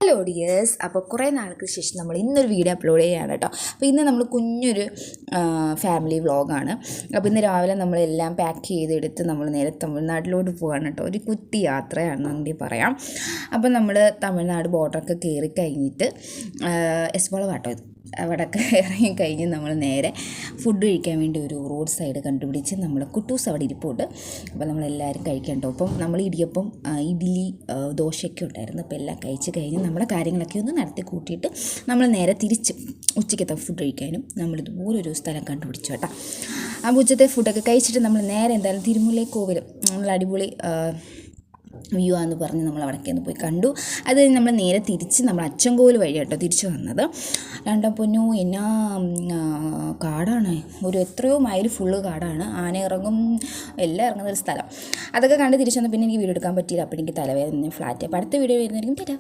Hello dears, അപ്പോൾ കുറേ നാൾക്ക് ശേഷം നമ്മൾ ഇന്നൊരു വീഡിയോ അപ്ലോഡ് ചെയ്യുകയാണ് കേട്ടോ. അപ്പോൾ ഇന്ന് നമ്മൾ കുഞ്ഞൊരു ഫാമിലി വ്ളോഗാണ്. അപ്പോൾ ഇന്ന് രാവിലെ നമ്മളെല്ലാം പാക്ക് ചെയ്തെടുത്ത് നമ്മൾ നേരെ തമിഴ്നാട്ടിലോട്ട് പോകാണ് കേട്ടോ. ഒരു കുത്തി യാത്രയാണെന്ന് വേണ്ടി പറയാം. അപ്പോൾ നമ്മൾ തമിഴ്നാട് ബോർഡറൊക്കെ കയറി കഴിഞ്ഞിട്ട് എസ്ബോളവാട്ടോ ഇത് അവിടെയൊക്കെ ഇറങ്ങിക്കഴിഞ്ഞ് നമ്മൾ നേരെ ഫുഡ് കഴിക്കാൻ വേണ്ടി ഒരു റോഡ് സൈഡ് കണ്ടുപിടിച്ച് നമ്മൾ കുട്ടൂസ് അവിടെ ഇരിപ്പുണ്ട്. അപ്പോൾ നമ്മളെല്ലാവരും കഴിക്കണ്ടോ. അപ്പം നമ്മൾ ഇടിയപ്പം ഇഡ്ഡലി ദോശയൊക്കെ ഉണ്ടായിരുന്നു. അപ്പോൾ എല്ലാം കഴിച്ച് കഴിഞ്ഞ് നമ്മളെ കാര്യങ്ങളൊക്കെ ഒന്ന് നടത്തി കൂട്ടിയിട്ട് നമ്മൾ നേരെ തിരിച്ച് ഉച്ചയ്ക്കത്തെ ഫുഡ് കഴിക്കാനും നമ്മളിതുപോലൊരു സ്ഥലം കണ്ടുപിടിച്ചു കേട്ടോ. ആ ഉച്ചത്തെ ഫുഡൊക്കെ കഴിച്ചിട്ട് നമ്മൾ നേരെ എന്തായാലും തിരുമുല്ലൈ കോവിലും നമ്മൾ അടിപൊളി വ്യൂ ആണെന്ന് പറഞ്ഞ് നമ്മൾ അവിടേക്ക് ഒന്ന് പോയി കണ്ടു. അത് കഴിഞ്ഞ് നമ്മൾ നേരെ തിരിച്ച് നമ്മൾ അച്ചൻകോവിൽ വഴി കേട്ടോ തിരിച്ച് വന്നത്. രണ്ടാം പൊന്നു എന്നാ കാടാണ്, ഒരു എത്രയോ മൈൽ ഫുള്ള് കാടാണ്. ആന ഇറങ്ങും എല്ലാം ഇറങ്ങുന്നൊരു സ്ഥലം. അതൊക്കെ കണ്ട് തിരിച്ചു വന്നാൽ പിന്നെ എനിക്ക് വീഡിയോ എടുക്കാൻ പറ്റിയില്ല. അപ്പോൾ എനിക്ക് തലവേദന ഫ്ലാറ്റ്. അപ്പോൾ അടുത്ത വീഡിയോ വരുന്നതായിരിക്കും. ടാറ്റാ.